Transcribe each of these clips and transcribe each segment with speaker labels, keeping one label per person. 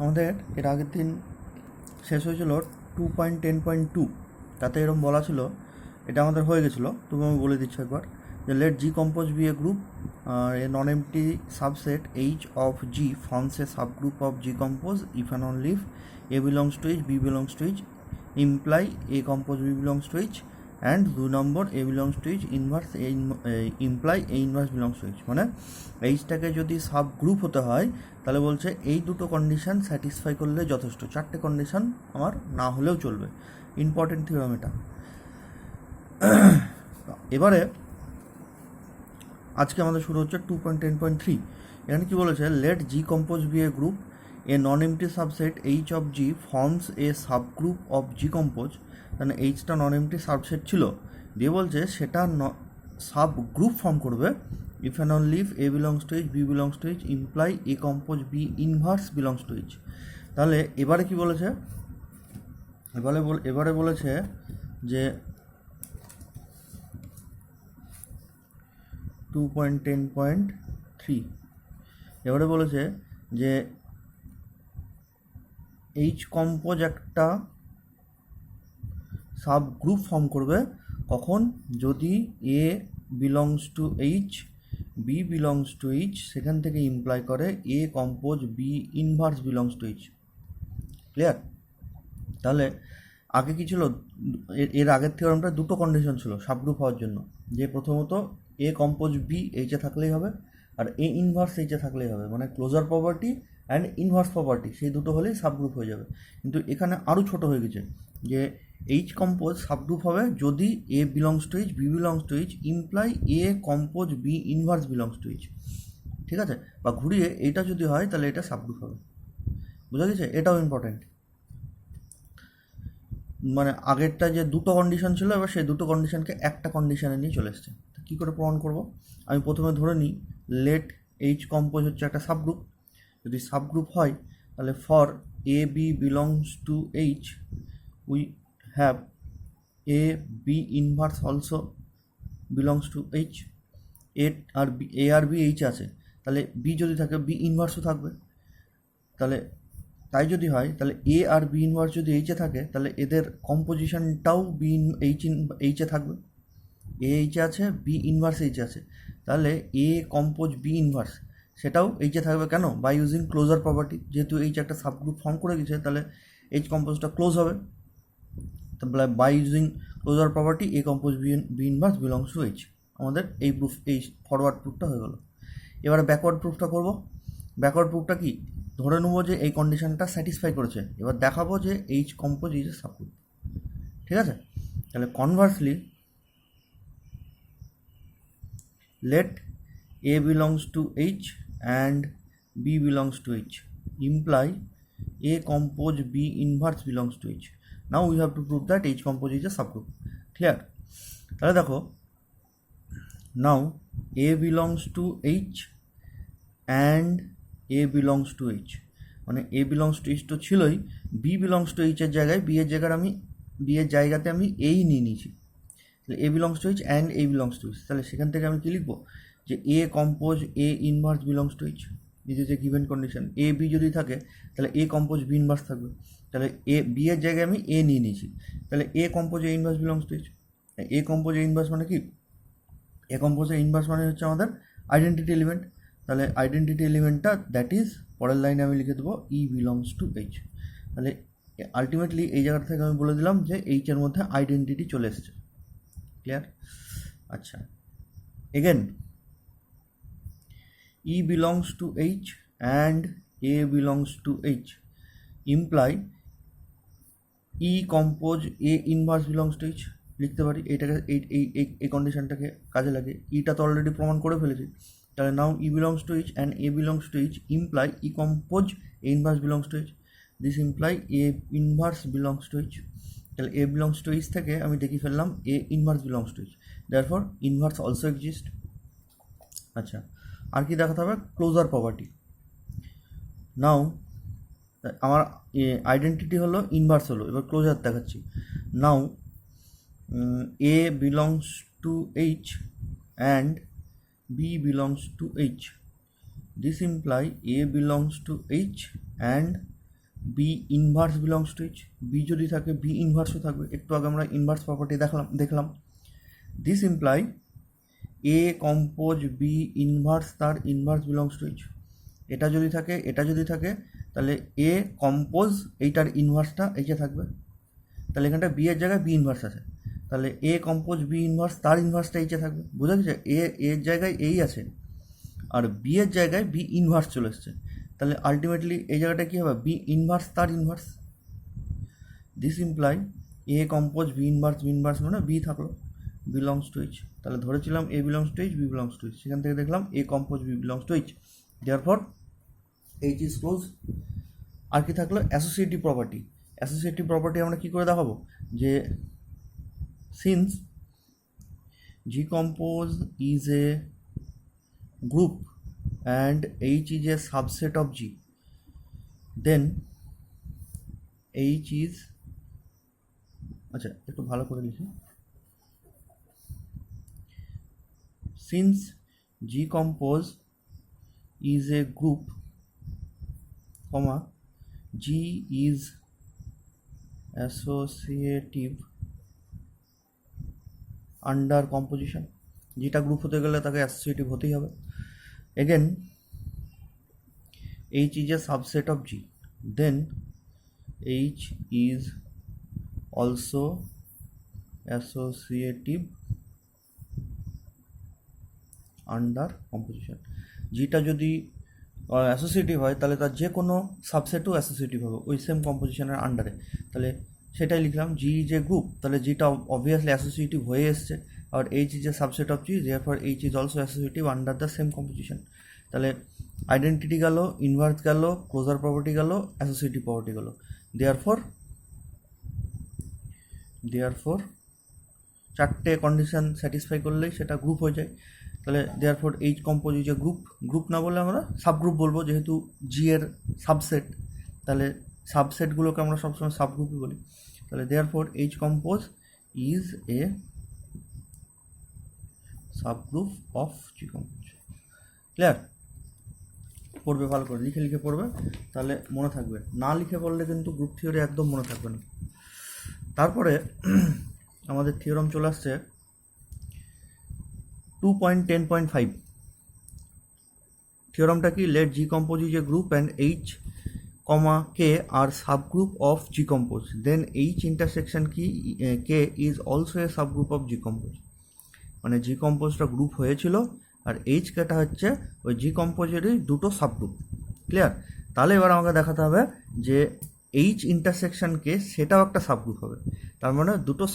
Speaker 1: আমাদের এর আগের দিন শেষ হয়েছিল 2.10.2, তাতে এরকম বলা ছিল, এটা আমাদের হয়ে গেছিলো, তবু আমি বলে দিচ্ছি একবার, যে let G compose be a group, a non empty subset H of G forms a sub group of G compose if and only if a belongs to H, B belongs to H, imply A compose B belongs to H, and 2 a belongs to H inverse a imply A inverse belongs to H. মানে এইচটাকে যদি sub group হতে হয় তাহলে বলছে এই দুটো condition satisfy করলে যথেষ্ট, চারটে কন্ডিশন আমার না হলেও চলবে। ইম্পর্টেন্ট থিওরাম এটা। এবারে আজকে আমাদের শুরু হচ্ছে 2.10.3। এখানে কি বলেছে, let G compose be a group, a non empty subset H of G forms a sub group of G compose. মানে এইচটা নন এমটি সাবসেট ছিল, দিয়ে বলছে সেটা সাব গ্রুপ ফর্ম করবে if and only if a belongs to H, B belongs to H, imply A compose B inverse belongs to H. তাহলে এবারে কি বলেছে, এবারে বলেছে যে 2.10.3 এবারে বলেছে যে এইচ কম্পোজ একটা সাব গ্রুপ ফর্ম করবে কখন, যদি A belongs to H, B belongs to H, সেখান থেকে ইমপ্লাই করে A compose B inverse belongs to H. Clear? তাহলে আগে কি ছিল, এর আগের থিওরামটা দুটো কন্ডিশন ছিল সাবগ্রুপ হওয়ার জন্য, যে প্রথমত এ কম্পোজ বি এইচে থাকলেই হবে, আর এ ইনভার্স এইচে থাকলেই হবে, মানে closure property and inverse property, সেই দুটো হলেই সাবগ্রুপ হয়ে যাবে। কিন্তু এখানে আরও ছোট হয়ে গেছে, যে এইচ কম্পোজ সাবগ্রুপ হবে যদি A belongs to H, B belongs to H, imply A compose B inverse belongs to H. ঠিক আছে? বা ঘুরিয়ে এইটা যদি হয় তাহলে এটা সাবগ্রুপ হবে। বুঝা গেছে? এটাও ইম্পর্টেন্ট। মানে আগেরটা যে দুটো কন্ডিশন ছিল, এবার সেই দুটো কন্ডিশনকে একটা কন্ডিশনে নিয়ে চলে এসছে। কী করে প্রমাণ করব? আমি প্রথমে ধরে নিই লেট এইচ কম্পোজ হচ্ছে একটা সাবগ্রুপ। যদি সাবগ্রুপ হয় তাহলে for a B belongs to H we have a b inverse also belongs to H. A আর বি এইচ আছে, তাহলে বি যদি থাকে বি ইনভার্সও থাকবে। তাহলে তাই যদি হয় তাহলে এ আর বি ইনভার্স যদি এইচে থাকে তাহলে এদের কম্পোজিশনটাও এইচে থাকবে। এ এইচে আছে, বি ইনভার্স এইচে আছে, তাহলে এ কম্পোজ বি ইনভার্স সেটাও এইচে থাকবে। কেন? By using closure property. যেহেতু এইচ একটা সাবগ্রুপ ফর্ম করে গেছে তাহলে এইচ কম্পোজটা ক্লোজ হবে। তাহলে by using closure property a compose B inverse belongs to H. আমাদের এই ফরওয়ার্ড প্রুফটা হয়ে গেল। এবারে ব্যাকওয়ার্ড প্রুফটা করব। ব্যাকওয়ার্ড প্রুফটা কি, ধরে নেবো যে এই কন্ডিশনটা স্যাটিসফাই করেছে, এবার দেখাবো যে H compose is a subgroup. ঠিক আছে? তাহলে conversely let A belongs to H and B belongs to H imply A compose B inverse belongs to H. Now we have to prove that H compose is a subgroup. Clear? তাহলে দেখো, now A belongs to H and A belongs to H, মানে A belongs to H তো ছিলই, B belongs to H এর জায়গায় B এর জায়গাতে আমি এই নিয়ে নিয়েছি। তাহলে A belongs to H and A belongs to H, তাহলে সেখান থেকে আমি কী লিখবো, যে A compose A inverse belongs to H. This is a given condition. A B যদি থাকে তাহলে এ কম্পোজ বি ইনভার্স থাকবে, তাহলে এ বি এর জায়গায় আমি এ নিয়ে নিয়েছি, তাহলে A compose A inverse belongs to H. A compose A inverse মানে কি, এ কম্পোজ এ ইনভার্স মানে হচ্ছে আমাদের আইডেন্টিটি এলিমেন্ট। তাহলে আইডেন্টিটি এলিমেন্টটা দ্যাট ইজ, পরের লাইনে আমি লিখে দেবো ই বিলংস টু এইচ। তাহলে আলটিমেটলি এই জায়গা থেকে আমি বলে দিলাম যে এইচের মধ্যে আইডেন্টিটি চলে এসছে। ক্লিয়ার? আচ্ছা, again E belongs to H and A belongs to H imply E compose A inverse belongs to H। লিখতে পারি এইটাকে, এই কন্ডিশনটাকে কাজে লাগে। ইটা তো অলরেডি প্রমাণ করে ফেলেছি। তাহলে নাও E belongs to H and A belongs to H imply E compose A inverse belongs to H. This imply A inverse belongs to H. তাহলে A belongs to H থেকে আমি দেখি ফেললাম A inverse belongs to H, therefore inverse also exist. আচ্ছা, আর কি দেখাতে হবে, closure property. নাও আমার আইডেন্টিটি হলো ইনভার্স হলো, এবার ক্লোজার দেখাচ্ছি। Now A belongs to H and B belongs to H, this imply A belongs to H and B inverse belongs to H, B যদি থাকে বি ইনভার্সও থাকবে। একটু আগে আমরা ইনভার্স প্রপার্টি দেখলাম। This imply A compose B inverse তার inverse belongs to H. এটা যদি থাকে তাহলে এ কম্পোজ এইটার ইনভার্সটা এইচে থাকবে। তাহলে এখানটা বি এর জায়গায় বি ইনভার্স আছে, তাহলে এ কম্পোজ বি ইনভার্স তার ইনভার্সটা এইচে থাকবে। বোঝা গেছে? এর জায়গায় এই আছে আর বি এর জায়গায় বি ইনভার্স চলে এসছে, তাহলে আলটিমেটলি এই জায়গাটা কী হবে? বি ইনভার্স তার inverse. This imply A compose B inverse মানে বি থাকলো, বিলংস টু এইচ। তাহলে ধরেছিলাম A belongs to H, B belongs to H, সেখান থেকে দেখলাম A compose B belongs to H, therefore H is close. আর কি থাকলো? Associative property. অ্যাসোসিয়েটিভ প্রপার্টি আমরা কী করে দেখাবো? যে since G compose is a group and H is a subset of G, then H is, আচ্ছা একটু ভালো করে লিখি, since G compose is a group, comma G is associative under composition, যেটা গ্রুপ হতে গেলে তাকে অ্যাসোসিয়েটিভ হতেই হবে। Again, H is a subset of G, then H is also associative under composition. যেটা যদি অ্যাসোসিয়েটিভ হয় তাহলে তার যে কোনো সাবসেটও অ্যাসোসিয়েটিভ হবে ওই সেম কম্পোজিশনের আন্ডারে। তাহলে সেটাই লিখলাম, জি ইজ এ গ্রুপ, তাহলে জিটা অবভিয়াসলি অ্যাসোসিয়েটিভ হয়ে এসছে, আর H is a subset of G, therefore H is also associative under the same composition. তাহলে আইডেন্টিটি গেল, ইনভার্স গেল, ক্লোজার প্রপার্টি গেল, অ্যাসোসিয়েটিভ প্রপার্টি গেল, দেয়ারফর চারটে কন্ডিশন স্যাটিসফাই করলেই সেটা গ্রুপ হয়ে যায়। তাহলে therefore H compose is a group না বলে আমরা সাবগ্রুপ বলবো, যেহেতু জি এর সাবসেট, তাহলে সাবসেটগুলোকে আমরা সবসময় সাবগ্রুপই বলি। তাহলে therefore H compose is a subgroup of G compose. Clear? পড়বে ভালো করে, লিখে পড়বে, তাহলে মনে থাকবে। না লিখে পড়লে কিন্তু গ্রুপ থিওরি একদম মনে থাকবে না। তারপরে আমাদের থিওরাম চলে আসছে 2.10.5। থিওরামটা কি? Let G compose is a group and H comma K are subgroup of G compose, then H intersection কি K is also a subgroup of G compose. মানে জি কম্পোজটা গ্রুপ হয়েছিল আর এইচ কেটা হচ্ছে ওই জি কম্পোজেরই দুটো সাবগ্রুপ। ক্লিয়ার? তাহলে এবার আমাকে দেখাতে হবে যে এইচ ইন্টারসেকশন কে সেটাও একটা সাবগ্রুপ হবে, তার মানে দুটো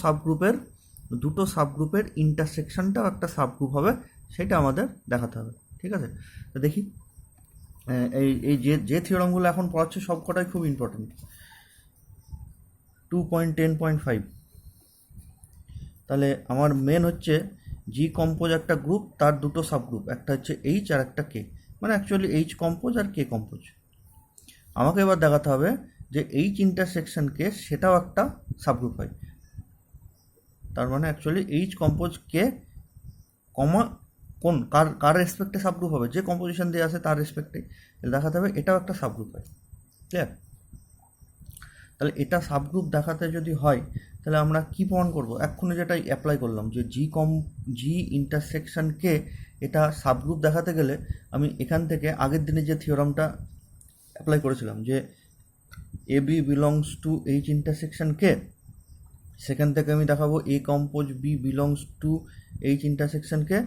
Speaker 1: সাবগ্রুপের ইন্টারসেকশনটাও একটা সাবগ্রুপ হবে, সেটা আমাদের দেখাতে হবে। ঠিক আছে? তো দেখি, এই যে থিওরামগুলো এখন পড়াচ্ছে সব কটাই খুব ইম্পর্টেন্ট। 2.10.5, তাহলে আমার মেন হচ্ছে জি কম্পোজ একটা গ্রুপ, তার দুটো সাবগ্রুপ, একটা হচ্ছে এইচ আর একটা কে, মানে অ্যাকচুয়ালি এইচ কম্পোজ আর কে কম্পোজ। আমাকে এবার দেখাতে হবে যে এইচ ইন্টারসেকশন কে সেটাও একটা সাবগ্রুপ হয়, তার মানে অ্যাকচুয়ালি এইচ কম্পোজ কে কমা কোন কার রেসপেক্টে সাবগ্রুপ হবে, যে কম্পোজিশন দিয়ে আসে তার রেসপেক্টে দেখাতে হবে এটাও একটা সাবগ্রুপ হয়। ক্লিয়ার? তাহলে এটা সাবগ্রুপ দেখাতে যদি হয় তাহলে আমরা কি প্রমাণ করব? এক্ষুনি যেটা অ্যাপ্লাই করলাম যে জি ইন্টারসেকশনকে এটা সাবগ্রুপ দেখাতে গেলে আমি এখান থেকে আগের দিনে যে থিওরামটা অ্যাপ্লাই করেছিলাম যে A B belongs to H intersection K, সেখান থেকে আমি দেখাবো A compose B belongs to H intersection K,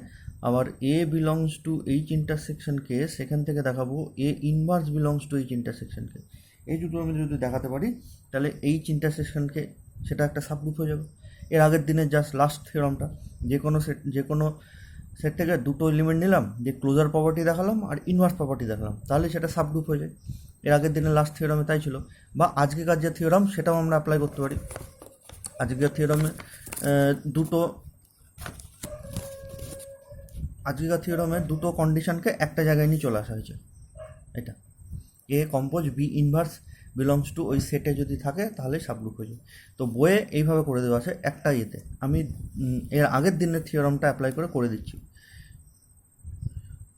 Speaker 1: আবার A belongs to H intersection K সেখান থেকে দেখাবো A inverse belongs to H intersection K. এই দুটো আমি যদি দেখাতে পারি তাহলে এইচ ইন্টারসেকশনকে সেটা একটা সাবগ্রুপ হয়ে যাবে। এর আগের দিনের জাস্ট লাস্ট থিওরামটা যে কোনো সেট থেকে দুটো এলিমেন্ট নিলাম, যে ক্লোজার প্রপার্টি দেখালাম আর ইনভার্স প্রপার্টি দেখালাম, তাহলে সেটা সাবগ্রুপ হয়ে যায়। এর আগের দিনের লাস্ট থিওরামে তাই ছিল, বা আজকেকার যে থিওরাম সেটাও আমরা অ্যাপ্লাই করতে পারি। আজকের থিওরামে দুটো কন্ডিশনকে একটা জায়গায় নিয়ে চলে আসা হয়েছে। এটা A compose B inverse belongs to ওই সেটে যদি থাকে তাহলে সাবগ্রুপ হয়ে যায়। তো বইয়ে এইভাবে করে দেওয়া আছে একটা ইয়েতে, আমি এর আগের দিনের থিওরামটা অ্যাপ্লাই করে দিচ্ছি,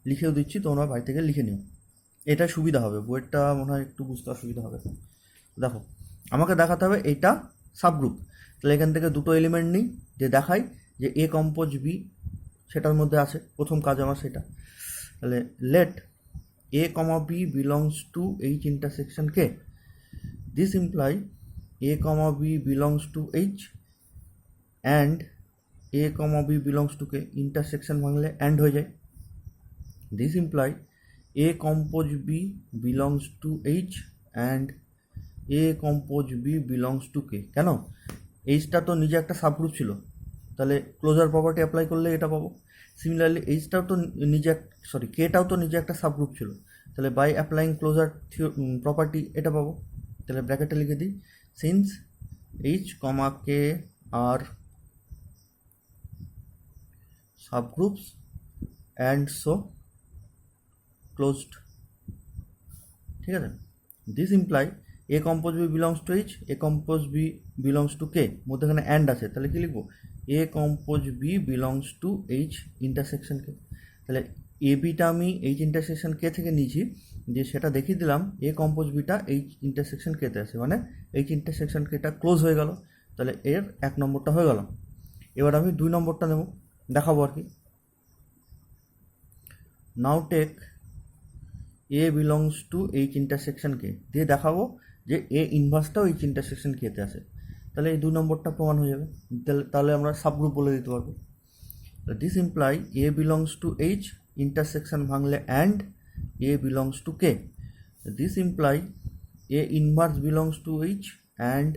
Speaker 1: লিখেও দিচ্ছি, তোমরা বাড়ি থেকে লিখে নিও, এটা সুবিধা হবে, বইয়েরটা মনে হয় একটু বুঝতে অসুবিধা হবে। দেখো আমাকে দেখাতে হবে এইটা সাবগ্রুপ, তাহলে এখান থেকে দুটো এলিমেন্ট নিই, যে দেখাই যে এ কম্পোজ বি সেটার মধ্যে আছে, প্রথম কাজ আমার সেটা। তাহলে let A comma B belongs to H intersection K, this imply A comma B belongs to H and A comma B belongs to K, intersection ভাঙলে অ্যান্ড হয়ে যায়। This imply A compose B belongs to H and A compose B belongs to K. কেন? এইচটা তো নিজে একটা subgroup ছিল, তাহলে ক্লোজার প্রপার্টি অ্যাপ্লাই করলে এটা পাবো। সিমিলারলি এইচটাও তো নিজে কেটাও তো নিজে একটা সাবগ্রুপ ছিল, তাহলে বাই অ্যাপ্লাইং ক্লোজার প্রপার্টি এটা পাবো। তাহলে ব্র্যাকেটে লিখে দিই, since H comma K are subgroups and so closed. ঠিক আছে, this imply A compose B belongs to H, A compose B belongs to K, মধ্যেখানে অ্যান্ড আছে, তাহলে কি লিখবো? A compose B belongs to H intersection K. তাহলে A বিটা আমি এইচ ইন্টারসেকশন কে থেকে নিয়েছি, যে সেটা দেখিয়ে দিলাম এ কম্পোজ বিটা এইচ ইন্টারসেকশন কেতে আছে, মানে এইচ ইন্টারসেকশন কেটা ক্লোজ হয়ে গেল। তাহলে এর 1 নম্বরটা হয়ে গেল। এবার আমি 2 নম্বরটা নেব, দেখাবো আর কি। Now take A belongs to H intersection K, দিয়ে দেখাবো যে এ ইনভার্সটাও এইচ ইন্টারসেকশন কেতে আছে। তাহলে এই 2 নম্বরটা প্রমাণ হয়ে যাবে। তাহলে আমরা সাবগ্রুপ বলে দিতে পারবো। This imply A belongs to H, intersection ভাঙলে and A belongs to K. This imply A inverse belongs to H and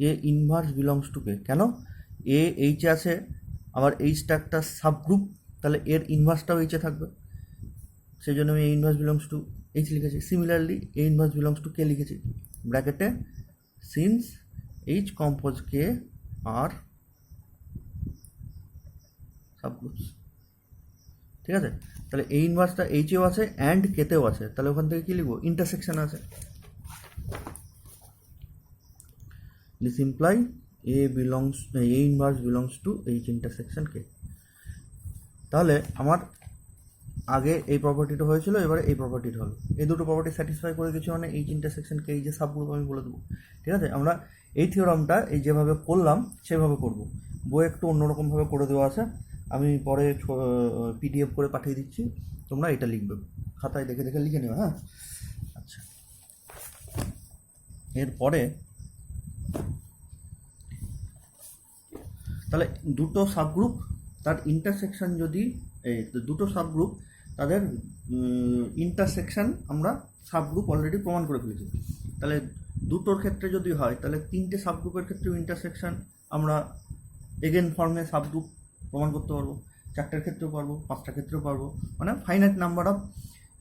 Speaker 1: A inverse belongs to K. কেন? এ এইচে আছে, আবার এইচটা একটা সাবগ্রুপ, তাহলে এর ইনভার্সটাও এইচে থাকবে, সেই জন্য আমি A inverse belongs to H লিখেছি। Similarly A inverse belongs to K লিখেছি ব্র্যাকেটে, since H compose K are subgroups. ঠিক আছে, তাহলে এই ইনভার্সটা এইচেও আছে অ্যান্ড কেতেও আছে, তাহলে ওখান থেকে কী লিখবো? ইন্টারসেকশন আছে। This imply A inverse belongs to H intersection K. তাহলে আমার আগে এই প্রপার্টিটা হয়েছিল, এবারে এই প্রপার্টিটা হলো। এই দুটো প্রপার্টি স্যাটিসফাই করে কিছু, মানে এইচ ইন্টারসেকশন কে এই যে সাবগ্রুপ আমি বলে দেবো। ঠিক আছে, আমরা এই থিওরামটা এই যেভাবে করলাম সেভাবে করব। বই একটু অন্যরকমভাবে করে দেওয়া আছে, আমি পরে পিডিএফ করে পাঠিয়ে দিচ্ছি, তোমরা এটা লিখবে, খাতায় দেখে দেখে লিখে নেবে। হ্যাঁ, আচ্ছা। এরপরে তাহলে দুটো সাবগ্রুপ তার ইন্টারসেকশন, যদি দুটো সাবগ্রুপ তাদের ইন্টারসেকশন আমরা সাবগ্রুপ অলরেডি প্রমাণ করে ফেলেছি। তাহলে দুটোর ক্ষেত্রে যদি হয়, তাহলে 3টে সাবগ্রুপের ক্ষেত্রেও ইন্টারসেকশন আমরা এগেন ফর্মে সাবগ্রুপ প্রমাণ করতে পারবো, 4টের ক্ষেত্রেও পারবো, 5টার ক্ষেত্রেও পারবো, মানে finite number of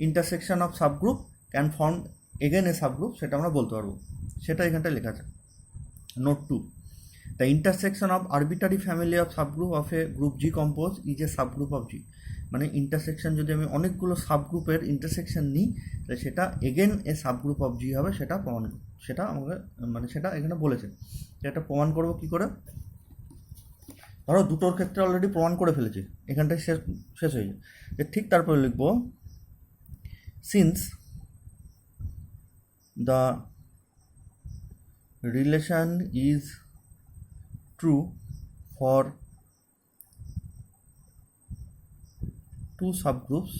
Speaker 1: intersection of subgroup can form again a subgroup, সেটা আমরা বলতে পারবো। সেটা এখানটায় লেখা আছে। Note 2, the intersection of arbitrary family of subgroup of a group G compose is a subgroup of G। মানে ইন্টারসেকশন যদি আমি অনেকগুলো সাবগ্রুপের ইন্টারসেকশন নিই, তাহলে সেটা এগেন এ সাবগ্রুপ অফ জি হবে, সেটা প্রমাণ, সেটা আমাকে মানে সেটা এখানে বলেছে। এটা প্রমাণ করবো কী করে? ধরো দুটোর ক্ষেত্রে অলরেডি প্রমাণ করে ফেলেছি, এখানটায় শেষ হয়ে যায়। ঠিক তারপরে লিখব, since the relation is true for 2 subgroups,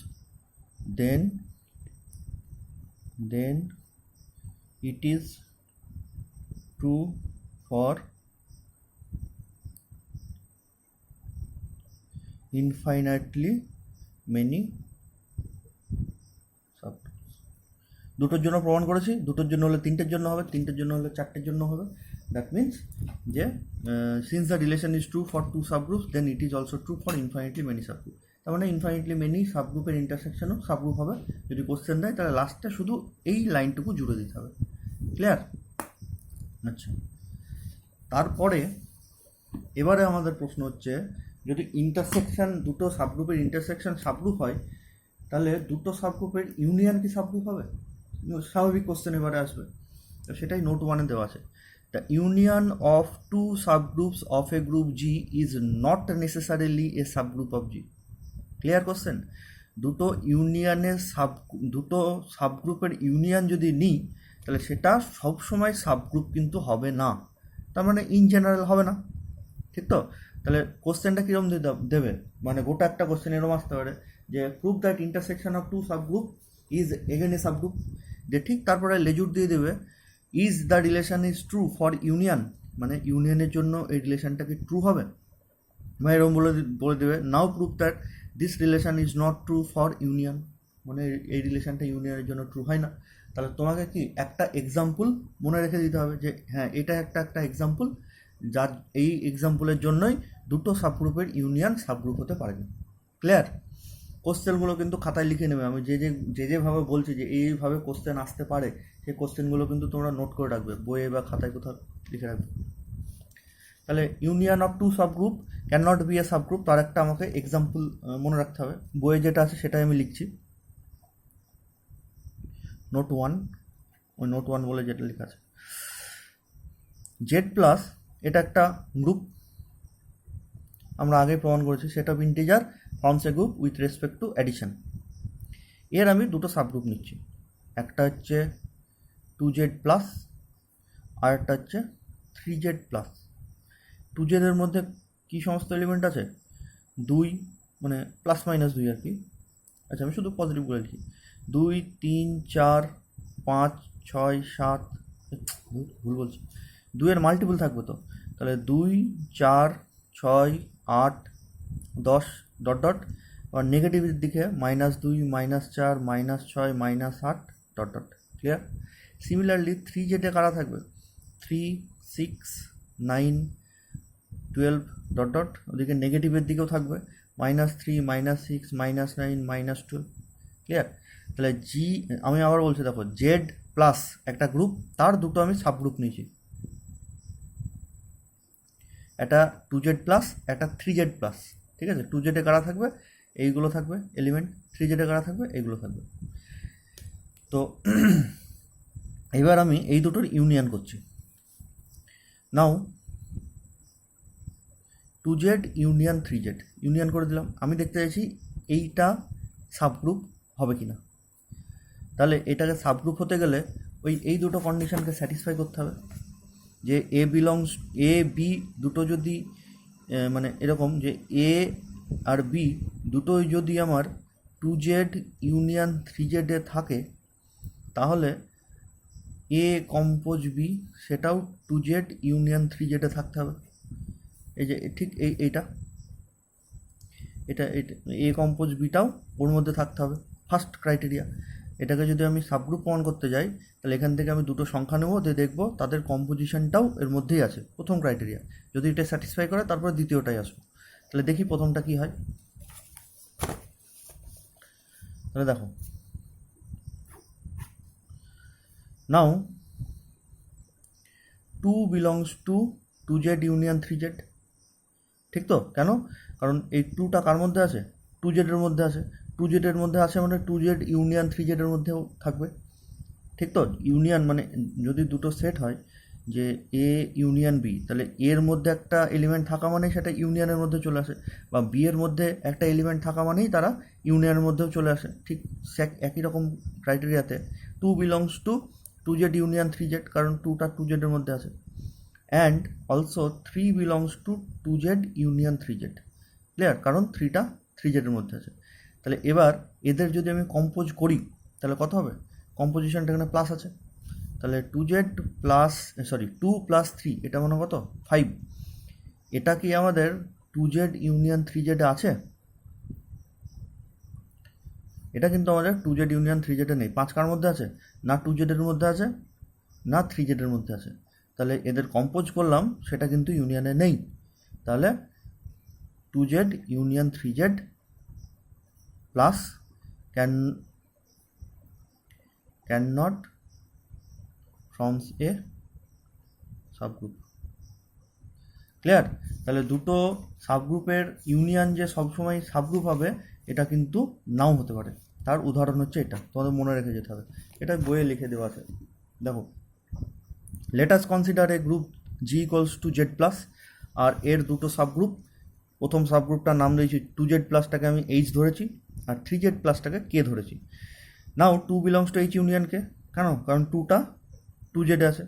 Speaker 1: then it is true for infinitely many subgroups। দুটোর জন্য প্রমাণ করেছি, দুটোর জন্য হলে 3টের জন্য হবে, 3টের জন্য হলে 4টের জন্য হবে। দ্যাট মিনস যে since the relation is true for 2 subgroups, then it is also true for infinitely many subgroup. তার মানে ইনফাইনিটলি মেনি সাবগ্রুপের ইন্টারসেকশনও সাবগ্রুপ হবে। যদি কোশ্চেন দেয় তাহলে লাস্টে শুধু এই লাইনটুকু জুড়ে দিতে হবে। ক্লিয়ার? আচ্ছা, তারপরে এবারে আমাদের প্রশ্ন হচ্ছে, যদি ইন্টারসেকশন দুটো সাবগ্রুপের ইন্টারসেকশন সাবগ্রুপ হয়, তাহলে দুটো সাবগ্রুপের ইউনিয়ন কি সাবগ্রুপ হবে? স্বাভাবিক কোশ্চেন এবারে আসবে, তো সেটাই নোট 1-এ দেওয়া আছে। The union of 2 subgroups of a group G is not necessarily a subgroup of G। Clear question? দুটো সাবগ্রুপের ইউনিয়ন যদি নিই, তাহলে সেটা সবসময় সাবগ্রুপ কিন্তু হবে না, তার মানে ইন জেনারেল হবে না, ঠিক তো? তাহলে কোশ্চেনটা কীরকম দেবে, মানে গোটা একটা কোশ্চেন এরকম আসতে পারে যে prove that intersection of two subgroup is again a subgroup, যে ঠিক তারপরে লেজুর দিয়ে দেবে is the relation is true for union, মানে ইউনিয়নের জন্য এই রিলেশনটা কি ট্রু হবে, মানে এরকম বলে দেবে now prove that this relation is not true for union, মানে এই রিলেশনটা ইউনিয়নের জন্য ট্রু হয় না। তাহলে তোমাকে কি একটা এক্সাম্পল মনে রেখে দিতে হবে যে হ্যাঁ এটা একটা এক্সাম্পল, যার এই এক্সাম্পলের জন্যই দুটো সাবগ্রুপের ইউনিয়ন সাবগ্রুপ হতে পারে না। ক্লিয়ার? কোশ্চেনগুলো কিন্তু খাতায় লিখে নেবে, আমি যেভাবে বলছি যে এইভাবে কোশ্চেন আসতে পারে সেই কোশ্চেনগুলো কিন্তু তোমরা নোট করে রাখবে, বইয়ে বা খাতায় কোথাও লিখে রাখবে। তাহলে union of two subgroup can not be a subgroup, তার একটা আমাকে এক্সাম্পল মনে রাখতে হবে, বইয়ে যেটা আছে সেটাই আমি লিখছি। নোট 1, ওই নোট 1 বলে যেটা লেখা আছে, জেড প্লাস এটা একটা গ্রুপ, আমরা আগেই প্রমাণ করেছি set of integer forms A group with respect to addition. এর আমি দুটো সাবগ্রুপ নিচ্ছি, একটা হচ্ছে 2z প্লাস আর একটা হচ্ছে 3z প্লাস। 2z এর মধ্যে কী সমস্ত এলিমেন্ট আছে, 2 মানে প্লাস মাইনাস 2 আর কি, আচ্ছা আমি শুধু পজিটিভ বলে লিখি, 2 3 4 5 6 7, ভুল বলছি, 2 এর মাল্টিপল থাকবে তো, তাহলে 2 4 6 8 10 ডট ডট, আর নেগেটিভের দিকে -2 -4 -6 -8 dot dot. Clear? Similarly 3z এ কারা থাকবে, 3 6 9 12 ডট ডট, ওদিকে নেগেটিভের দিকেও থাকবে -3 -6 -9 -12। ক্লিয়ার? তাহলে আমি আবার বলছি, দেখো জেড প্লাস একটা গ্রুপ, তার দুটো আমি সাবগ্রুপ নিয়েছি, একটা 2z প্লাস একটা 3z প্লাস। ঠিক আছে, 2z এ কারা থাকবে, এইগুলো থাকবে এলিমেন্ট, 3z এ কারা থাকবে, এইগুলো থাকবে। তো এবার আমি এই দুটোর ইউনিয়ন করছি। নাও 2z ইউনিয়ন 3z ইউনিয়ন করে দিলাম, আমি দেখতে চাইছি এইটা সাবগ্রুপ হবে কি না। তাহলে এটাকে সাবগ্রুপ হতে গেলে এই দুটো কন্ডিশনকে স্যাটিসফাই করতে হবে, যে এ বি দুটো যদি মানে এরকম যে এ আর বি দুটোই যদি আমার 2z ইউনিয়ন 3z এ থাকে, তাহলে এ কম্পোজ বি সেটাও 2z ইউনিয়ন 3z এ থাকতে হবে। এই যে ঠিক এইটা এটা এ কম্পোজ বিটাও ওর মধ্যে থাকতে হবে, ফার্স্ট ক্রাইটেরিয়া। এটাকে যদি আমি সাবগ্রুপ প্রমাণ করতে যাই, তাহলে এখান থেকে আমি দুটো সংখ্যা নেব, দিয়ে দেখবো তাদের কম্পোজিশনটাও এর মধ্যেই আছে, প্রথম ক্রাইটেরিয়া। যদি এটা স্যাটিসফাই করে তারপরে দ্বিতীয়টাই আসবো। তাহলে দেখি প্রথমটা কি হয়। তাহলে দেখো, নাও 2 belongs two 2z union 3z। ঠিক তো? কেন? কারণ এই 2টা কার মধ্যে আছে, 2z এর মধ্যে আছে, 2z এর মধ্যে আছে মানে 2z ইউনিয়ন 3z এর মধ্যেও থাকবে। ঠিক তো? ইউনিয়ন মানে যদি দুটো সেট হয় যে এ ইউনিয়ন বি, তাহলে এর মধ্যে একটা এলিমেন্ট থাকা মানেই সেটা ইউনিয়নের মধ্যে চলে আসে, বা বি এর মধ্যে একটা এলিমেন্ট থাকা মানেই তারা ইউনিয়নের মধ্যেও চলে আসে। ঠিক একই রকম ক্রাইটেরিয়াতে 2 belongs two 2z union 3z, কারণ 2টা 2z এর মধ্যে আছে, and also 3 belongs two 2z union 3z। Clear? কারণ 3টা 3z এর মধ্যে আছে। তাহলে এবার এদের যদি আমি কম্পোজ করি তাহলে কত হবে, কম্পোজিশনটা এখানে প্লাস আছে, তাহলে 2z প্লাস 2 প্লাস 3 এটা মনে কত 5। এটা কি আমাদের 2z ইউনিয়ন 3z এ আছে? এটা কিন্তু আমাদের 2z ইউনিয়ন 3z এ নেই। 5 কার মধ্যে আছে, না 2z এর মধ্যে আছে না 3z এর মধ্যে আছে। তাহলে এদের কম্পোজ করলাম, সেটা কিন্তু ইউনিয়নে নেই। তাহলে 2z union 3z plus can not forms A subgroup. Clear? তাহলে দুটো সাবগ্রুপের ইউনিয়ন যে সবসময় সাবগ্রুপ হবে এটা কিন্তু নাও হতে পারে। তার উদাহরণ হচ্ছে এটা, তোমাদের মনে রেখে যেতে হবে, এটা বইয়ে লিখে দেওয়া আছে। দেখো, let us consider a group G equals to Z plus, আর এর দুটো সাবগ্রুপ। প্রথম সাবগ্রুপটার নাম দিয়েছি 2z প্লাসটাকে আমি এইচ ধরেছি, আর 3z প্লাসটাকে কে ধরেছি। Now 2 belongs to H union K. কেন? কারণ 2টা টু জেডে আছে।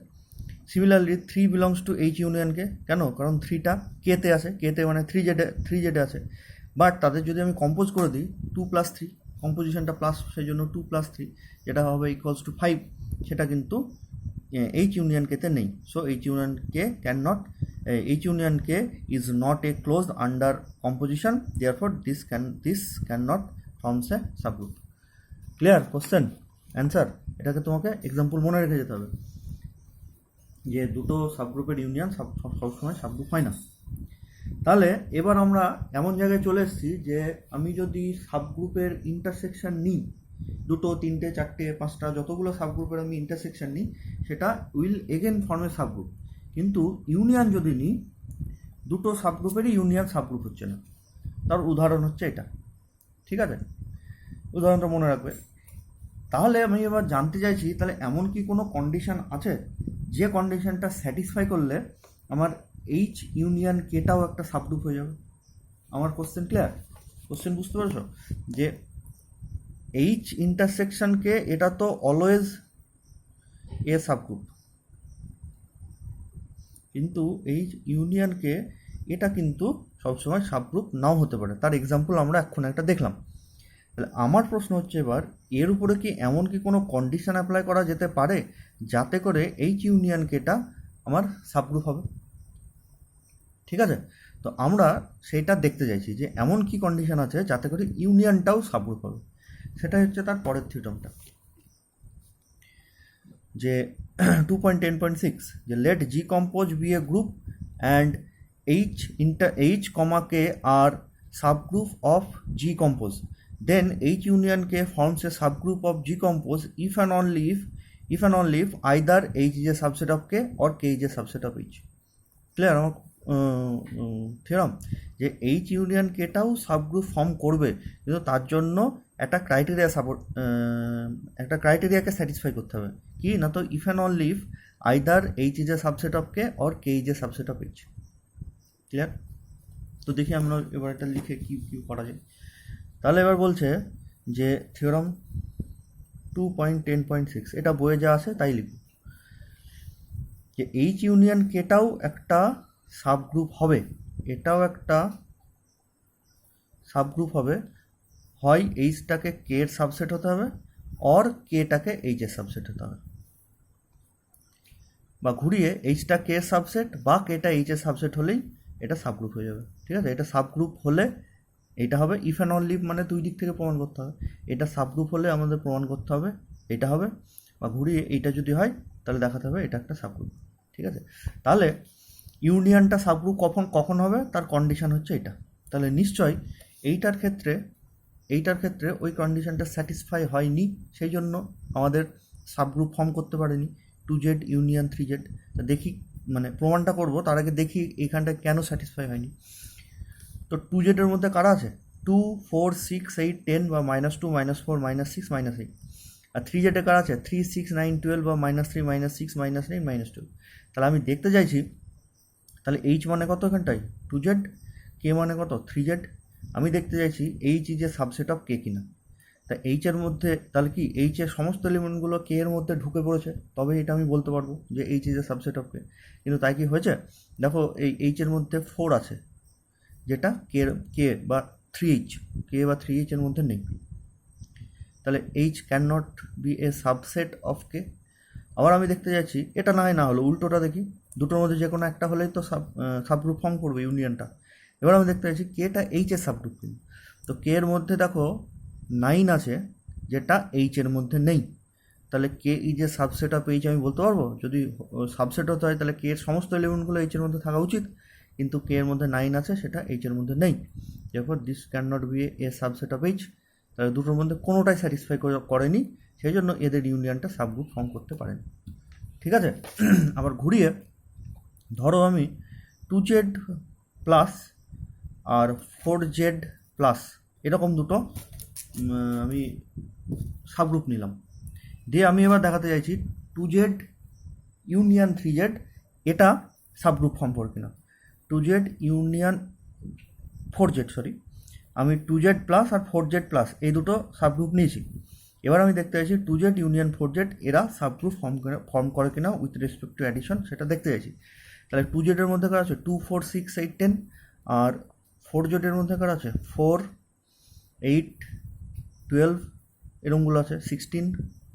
Speaker 1: Similarly 3 belongs to H union K, কেন? কারণ 3টা কেতে আছে, কেতে মানে থ্রি জেডে আছে। বাট তাদের যদি আমি কম্পোজ করে দিই 2+3, কম্পোজিশনটা প্লাস, সেই জন্য 2+3 যেটা হবে ইকুয়ালস টু 5, সেটা কিন্তু এইচ ইউনিয়ন কেতে নেই। So H union K H union K is not a closed under composition, therefore this can not forms A subgroup. Clear? Question answer. এটাকে তোমাকে এক্সাম্পল মনে রেখে যেতে হবে যে দুটো সাবগ্রুপের ইউনিয়ন সবসময় সাবগ্রুপ হয় না। তাহলে এবার আমরা এমন জায়গায় চলে এসেছি যে আমি যদি সাবগ্রুপের ইন্টারসেকশন নিই, দুটো, তিনটে, চারটে, পাঁচটা, যতগুলো সাবগ্রুপের আমি ইন্টারসেকশন নিই, সেটা will again form A subgroup. কিন্তু ইউনিয়ন যদি নিই, দুটো সাবগ্রুপেরই ইউনিয়ন সাবগ্রুপ হচ্ছে না। তার উদাহরণ হচ্ছে এটা। ঠিক আছে, উদাহরণটা মনে রাখবে। তাহলে আমি এবার জানতে চাইছি, তাহলে এমন কি কোনো কন্ডিশন আছে যে কন্ডিশনটা স্যাটিসফাই করলে আমার এইচ ইউনিয়ন কেটাও একটা সাবগ্রুপ হয়ে যাবে? আমার কোশ্চেন ক্লিয়ার? কোশ্চেন বুঝতে পারছো যে এইচ ইন্টারসেকশনকে এটা তো অলওয়েজ এ সাবগ্রুপ, কিন্তু এইচ ইউনিয়নকে এটা কিন্তু সবসময় সাবগ্রুপ নাও হতে পারে। তার এক্সাম্পল আমরা এখন একটা দেখলাম। তাহলে আমার প্রশ্ন হচ্ছে এবার, এর উপরে কি এমন কি কোনো কন্ডিশন অ্যাপ্লাই করা যেতে পারে যাতে করে এইচ ইউনিয়ন কেটা আমার সাবগ্রুপ হবে? ঠিক আছে, তো আমরা সেইটা দেখতে চাইছি যে এমন কি কন্ডিশন আছে যাতে করে ইউনিয়নটাও সাবগ্রুপ হবে। সেটা হচ্ছে তার পরের থিওরামটা, যে 2.10.6, যে let G compose be a group and H comma K are subgroup of G compose, then H union K forms a subgroup of G compose if and only if either H is a subset of K or K is a subset of H. Clear আমার theorem? যে H union কেটাও subgroup form করবে, কিন্তু তার জন্য একটা ক্রাইটেরিয়াকে satisfy করতে হবে। কি না? তো if and only if either H is a subset of K or K is a subset of H. Clear? তো দেখি আমরা এবার এটা লিখে কি করা যায়। তাহলে এবার বলছে যে থিওরাম 2.10.6, এটা বইয়ে যা আছে তাই লিখব, যে এইচ ইউনিয়ন কেটাও একটা সাবগ্রুপ হবে, এটাও একটা সাবগ্রুপ হবে, হয় এইচটাকে কে এর সাবসেট হতে হবে অর কেটাকে এইচ এর সাবসেট হতে হবে, বা ঘুরিয়ে এইচটা কে এর সাবসেট বা কেটা এইচ এর সাবসেট হলেই এটা সাবগ্রুপ হয়ে যাবে। ঠিক আছে, এটা সাবগ্রুপ হলে এটা হবে ইফ অ্যান্ড অনলি, মানে দুই দিক থেকে প্রমাণ করতে হবে। এটা সাবগ্রুপ হলে আমাদের প্রমাণ করতে হবে এটা হবে, বা ঘুরিয়ে এইটা যদি হয় তাহলে দেখাতে হবে এটা একটা সাবগ্রুপ। ঠিক আছে, তাহলে ইউনিয়নটা সাবগ্রুপ কখন হবে তার কন্ডিশন হচ্ছে এটা। তাহলে নিশ্চয়ই এইটার ক্ষেত্রে ওই কন্ডিশনটা স্যাটিসফাই হয়নি, সেই জন্য আমাদের সাবগ্রুপ ফর্ম করতে পারেনি 2Z ইউনিয়ন 3Z। তা দেখি, মানে প্রমাণটা করব তার আগে দেখি এইখানটা কেন স্যাটিসফাই হয়নি। তো 2Z এর মধ্যে কারা আছে? 2, 4, 6, 8, 10 বা -2, -4, -6, -8। আর 3Z এ কারা আছে? 3, 6, 9, 12 বা -3, -6, -8, -12। তাহলে আমি দেখতে চাইছি, তাহলে H মানে কত এখানটায়? 2Z, K মানে কত? 3Z। আমি দেখতে চাইছি H is a subset of K কিনা। তা H এর মধ্যে তাহলে কি H এর সমস্ত এলিমেন্টগুলো K এর মধ্যে ঢুকে পড়েছে, তবে এটা আমি বলতে পারবো যে H is a subset of K। কিন্তু তাই কি হয়েছে? দেখো এই H এর মধ্যে 4 আছে, যেটা কে বা 3H, কে বা 3H এর মধ্যে নেই। তাহলে H can not be a subset of K. আবার আমি দেখতে যাচ্ছি এটা না হলো উল্টোটা দেখি, দুটোর মধ্যে যে কোনো একটা হলেই তো সাবগ্রুপ ফর্ম করবে ইউনিয়নটা। এবার আমি দেখতে চাইছি কেটা H এর সাবগ্রুপ কিন্তু, তো কে এর মধ্যে দেখো 9 আছে, যেটা H এর মধ্যে নেই। তাহলে K is a subset of H আমি বলতে পারবো? যদি সাবসেট হতে হয় তাহলে কে এর সমস্ত এলিমেন্টগুলো H এর মধ্যে থাকা উচিত, কিন্তু কে এর মধ্যে 9 আছে, সেটা H এর মধ্যে নেই। এরপর this can not be a subset of H। তাহলে দুটোর মধ্যে কোনোটাই স্যাটিসফাই করেনি, সেই জন্য এদের ইউনিয়নটা সাবগ্রুপ ফর্ম করতে পারেনি। ঠিক আছে, আবার ঘুরিয়ে ধরো আমি 2Z প্লাস আর 4Z প্লাস এরকম দুটো আমি সাবগ্রুপ নিলাম, দিয়ে আমি এবার দেখাতে চাইছি 2Z ইউনিয়ন 3Z এটা সাবগ্রুপ ফর্ম করে কিনা। 2Z ইউনিয়ন 4Z, আমি 2Z প্লাস আর 4Z প্লাস এই দুটো সাবগ্রুপ নিয়েছি। এবার আমি দেখতে চাইছি 2Z ইউনিয়ন 4Z এরা সাবগ্রুপ ফর্ম করে কিনা উইথ রেসপেক্ট টু অ্যাডিশন, সেটা দেখতে চাইছি। তাহলে 2Z এর মধ্যে কার আছে 2, 4, 6, 8, 10, আর 4Z এর মধ্যে কার আছে 4, 8, 12 এরমগুলো আছে, 16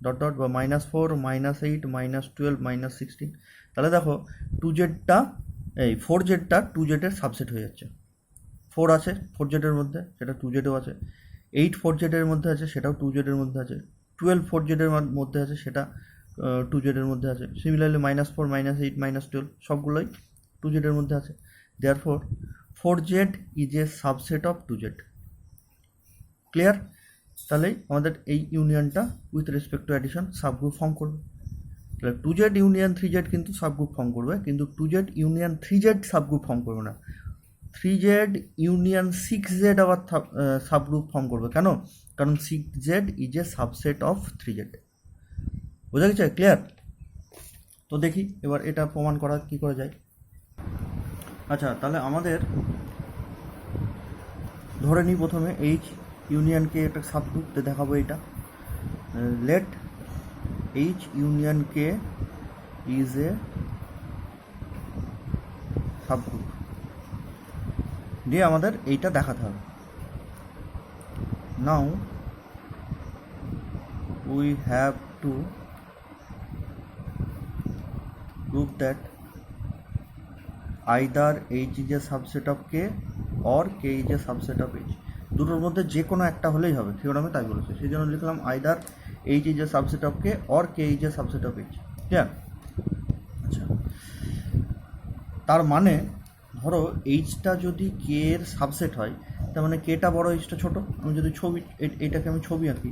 Speaker 1: ডট ডট বা -4, -8, -12, -16। তাহলে দেখো 2Zটা এই 4Zটা 2Z এর সাবসেট হয়ে যাচ্ছে। 4 আছে 4Z এর মধ্যে, সেটা 2Z এও আছে। 8 4Z এর মধ্যে আছে, সেটাও 2Z এর মধ্যে আছে। 12 4Z এর মধ্যে আছে, সেটা 2Z এর মধ্যে আছে। সিমিলারলি -4, -8, -12 সবগুলোই 2Z এর মধ্যে আছে। Therefore 4Z is a subset of 2Z। Clear? তাহলেই আমাদের এই ইউনিয়নটা with respect to addition subgroup form করবে। তাহলে 2Z ইউনিয়ন 3Z কিন্তু সাবগ্রুপ ফর্ম করবে, কিন্তু 2Z union 3Z subgroup form করবে না। 3Z ইউনিয়ন 6Z আবার সাবগ্রুপ ফর্ম করবে। কেন? কারণ 6Z is a subset of 3Z। বোঝা গেছে? ক্লিয়ার? তো দেখি এবার এটা প্রমাণ করা কি করে যায়। আচ্ছা, তাহলে আমাদের ধরে নিই প্রথমে H ইউনিয়নকে একটা সাবগ্রুপতে দেখাবো। এটা let H union K is a subgroup দিয়ে আমাদের এইটা দেখাতে হবে। Now we have to prove that either H is a subset of K or K is a subset of H। দুটোর মধ্যে যে কোনো একটা হলেই হবে, থিওরামে তাই বলেছে, সেই জন্য লিখলাম either H is a subset of K or K is a subset of H। Clear? আচ্ছা, তার মানে ধরো এইচটা যদি কে এর সাবসেট হয়, তার মানে কেটা বড় এইচটা ছোট। আমি যদি ছবি এটাকে আমি ছবি আঁকি,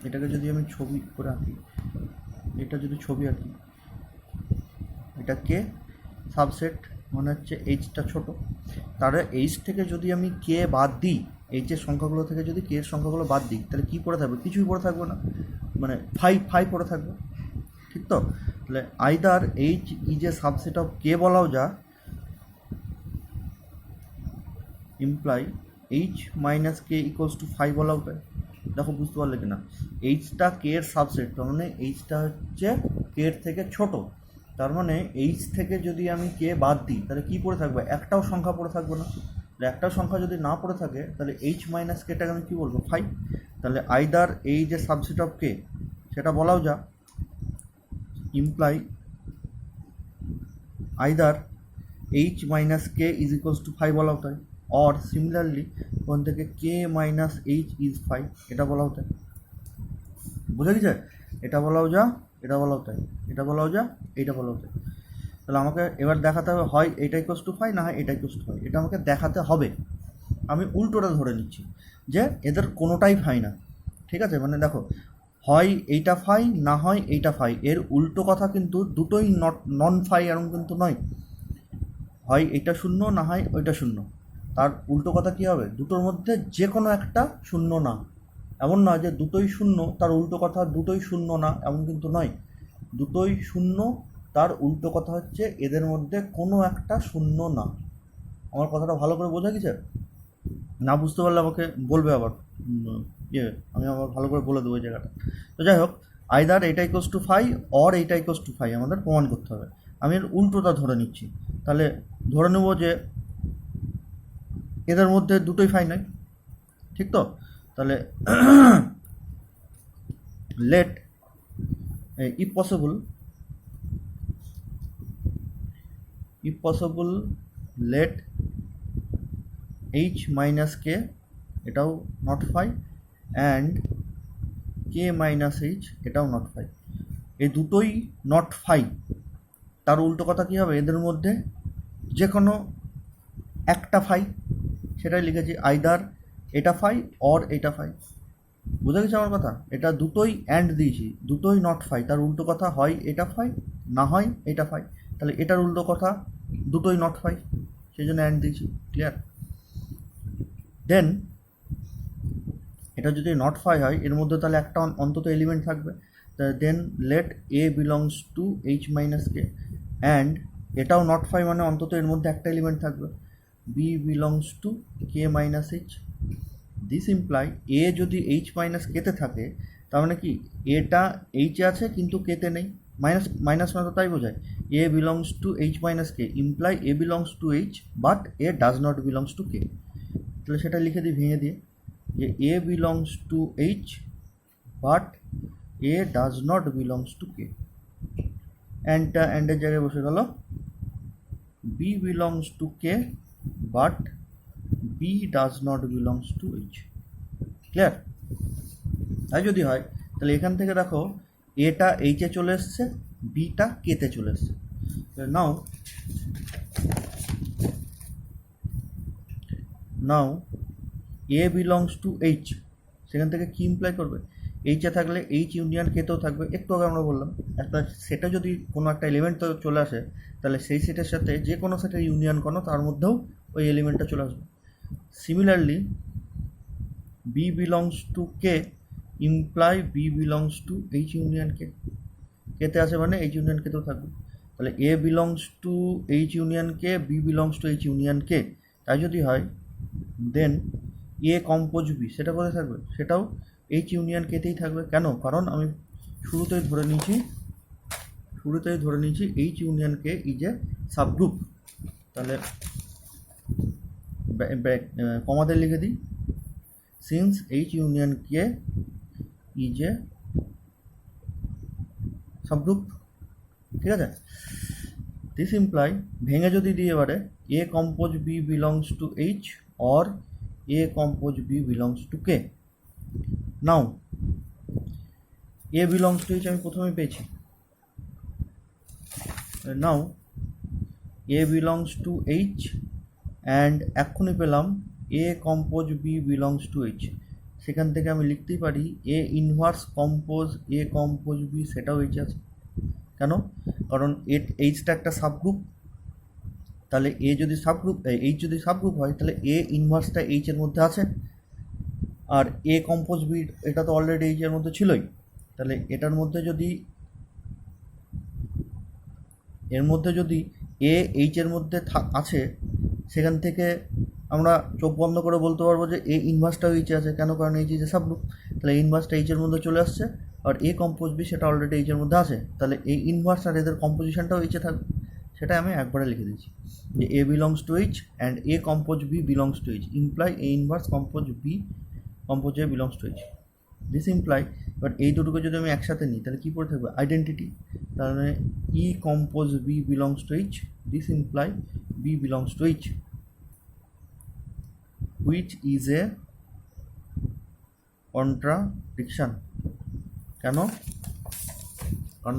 Speaker 1: এটাকে যদি আমি ছবি করে আঁকি, এটা যদি ছবি আঁকি, এটা কে সাবসেট মানে হচ্ছে এইচটা ছোট। তাহলে এইচ থেকে যদি আমি কে বাদ দিই, এইচের সংখ্যাগুলো থেকে যদি কে এর সংখ্যাগুলো বাদ দিই, তাহলে কী পড়ে থাকবে? কিছুই পড়ে থাকবে না, মানে ফাই পড়ে থাকবে। ঠিক তো? তাহলে either H is a subset of K বলাও যা, imply H minus K equals to 5 বলাও যায়। দেখো বুঝতে পারলে কিনা? এইচটা কে এর সাবসেট, তার মানে এইচটা হচ্ছে কে এর থেকে ছোট। তার মানে এইচ থেকে যদি আমি কে বাদ দিই, তাহলে কী পড়ে থাকবে? একটাও সংখ্যা পড়ে থাকবে না। একটাও সংখ্যা যদি না পড়ে থাকে, তাহলে এইচ মাইনাস কেটাকে আমি কী বলবো? 5। তাহলে আইদার এই যে সাবসেট অফ কে সেটা বলাও যা, imply either H minus K is equals to 5 বলাও তাই, অর সিমিলারলি ওখান থেকে কে মাইনাস এইচ ইজ 5 এটা বলাও তাই। বুঝা গেছে? এটা বলাও যা, এটা বলাও তাই, এটা বলাও যা, এইটা বলাও তাই। তাহলে আমাকে এবার দেখাতে হবে হয় এটা ইকুয়ালস টু 5, না হয় এটা ইকুয়ালস টু 5। এটা আমাকে দেখাতে হবে। আমি উল্টোটা ধরে নিচ্ছি যে এদের কোনোটাই ফাই না। ঠিক আছে? মানে দেখো, হয় এইটা ফাই, না হয় এইটা ফাই। এর উল্টো কথা কিন্তু দুটোই নন ফাই এরকম কিন্তু নয়। হয় এটা শূন্য, না হয় ওইটা শূন্য। তার উল্টো কথা কী হবে? দুটোর মধ্যে যে কোনো একটা শূন্য না। এমন নয় যে দুটোই শূন্য, তার উল্টো কথা দুটোই শূন্য না, এমন কিন্তু নয়। দুটোই শূন্য, তার উল্টো কথা হচ্ছে এদের মধ্যে কোনো একটা শূন্য না। আমার কথাটা ভালো করে বোঝা গেছে? না বুঝতে পারলে আমাকে বলবে আবার, আমি আবার ভালো করে বলে দেবো এই জায়গাটা। তো যাই হোক, আইদার এইটা ইকুয়ালস টু 5 অর এইটা ইকুয়ালস টু 5 আমাদের প্রমাণ করতে হবে। আমি এর উল্টোটা ধরে নিচ্ছি। তাহলে ধরে নেব যে এদের মধ্যে দুটোই ফাই নয়। ঠিক তো? তাহলে let if possible let h minus k এটাও not phi and K minus H এটাও নট ফাই। এই দুটোই নট ফাই। তার উল্টো কথা কী হবে? এদের মধ্যে যে কোনো একটা ফাই, সেটাই লিখেছি, আইদার এটা ফাই অর এটা ফাই। বুঝা গেছে আমার কথা? এটা দুটোই অ্যান্ড দিয়েছি, দুটোই নট ফাই। তার উল্টো কথা হয় এটা ফাই, না হয় এটা ফাই। তাহলে এটার উল্টো কথা দুটোই নট ফাই, সেই জন্য অ্যান্ড দিয়েছি। ক্লিয়ার? দেন এটা যদি নট ফাই হয়, এর মধ্যে তাহলে একটা অন্তত এলিমেন্ট থাকবে। Then let A belongs to H minus K, and এটাও নট ফাই মানে অন্তত এর মধ্যে একটা এলিমেন্ট থাকবে, B belongs to K minus H. This imply A যদি এইচ মাইনাস কেতে থাকে, তার মানে কি এটা এইচে আছে কিন্তু কেতে নেই, মাইনাস মাইনাস মানে তো তাই বোঝায় A belongs to H minus K, imply A belongs to H but A does not belongs to K. তাহলে সেটা লিখে দিই ভেঙে দিয়ে, যে A belongs to H but A does not belongs to K. অ্যান্ডটা অ্যান্ডের জায়গায় বসে গেল B belongs to K but B does not belongs to H. Clear? তাই যদি হয় তাহলে এখান থেকে দেখো এটা এইচে চলে এসছে, বিটা কেতে চলে এসছে। নাও এ বিলংস টু এইচ, সেখান থেকে কি ইমপ্লাই করবে, এইচে থাকলে এইচ ইউনিয়ন কেতেও থাকবে। একটু আগে আমরা বললাম একটা সেটে যদি কোনো একটা এলিমেন্ট তো চলে আসে, তাহলে সেই সেটের সাথে যে কোনো সেটের ইউনিয়ন কোনো তার মধ্যেও ওই এলিমেন্টটা চলে আসবে। Similarly B belongs to K imply B belongs to H union K, কেতে আছে মানে এইচ ইউনিয়ন কেতেও থাকবে। তাহলে A belongs to H union K, B belongs to H union K, তাই যদি হয় দেন এ কম্পোজ বি, সেটা কোথায় থাকবে, সেটাও এইচ ইউনিয়ন কেতেই থাকবে। কেন? কারণ আমি শুরুতেই ধরে নিয়েছি H union K is a subgroup. তাহলে কমাতে লিখে দিই since H union K is a subgroup. ঠিক আছে? দিস ইমপ্লাই ভেঙে যদি দিই এবারে A compose B belongs to H or A compose B belongs to K. Now A belongs to H আমি প্রথমে পেয়েছি, now A belongs to H and এক্ষুনি পেলাম A compose B belongs to H. সেখান থেকে আমি লিখতেই পারি এ ইনভার্স কম্পোজ এ কম্পোজ বি, সেটাও এইচ আছে। কেন? কারণ এইচটা একটা সাবগ্রুপ, তাহলে এ যদি সাবগ্রুপ এইচ যদি সাবগ্রুপ হয় তাহলে এ ইনভার্সটা এইচের মধ্যে আছে, আর এ কম্পোজ বি এটা তো অলরেডি এইচের মধ্যে ছিলই। তাহলে এটার মধ্যে যদি এ এইচের মধ্যে আছে, সেখান থেকে আমরা চোখ বন্ধ করে বলতে পারবো যে এ ইনভার্সটাও এইচে আছে। কেন? কারণ এইচ ইজ এ সাবগ্রুপ। তাহলে ইনভার্সটা এইচের মধ্যে চলে আসছে, আর এ কম্পোজ বি সেটা অলরেডি এইচের মধ্যে আছে, তাহলে এই ইনভার্স আর এদের কম্পোজিশনটাও এইচে থাকবে। সেটা আমি একবারে লিখে দিয়েছি যে A belongs to H and A compose B belongs to H imply A inverse compose B compose A belongs to H. This imply, but এই দুটোকে যদি আমি একসাথে নিই তাহলে কী পড়ে থাকবে, আইডেন্টিটি। তাহলে E compose B belongs to H, this imply B belongs to H, which is a contradiction. কেন?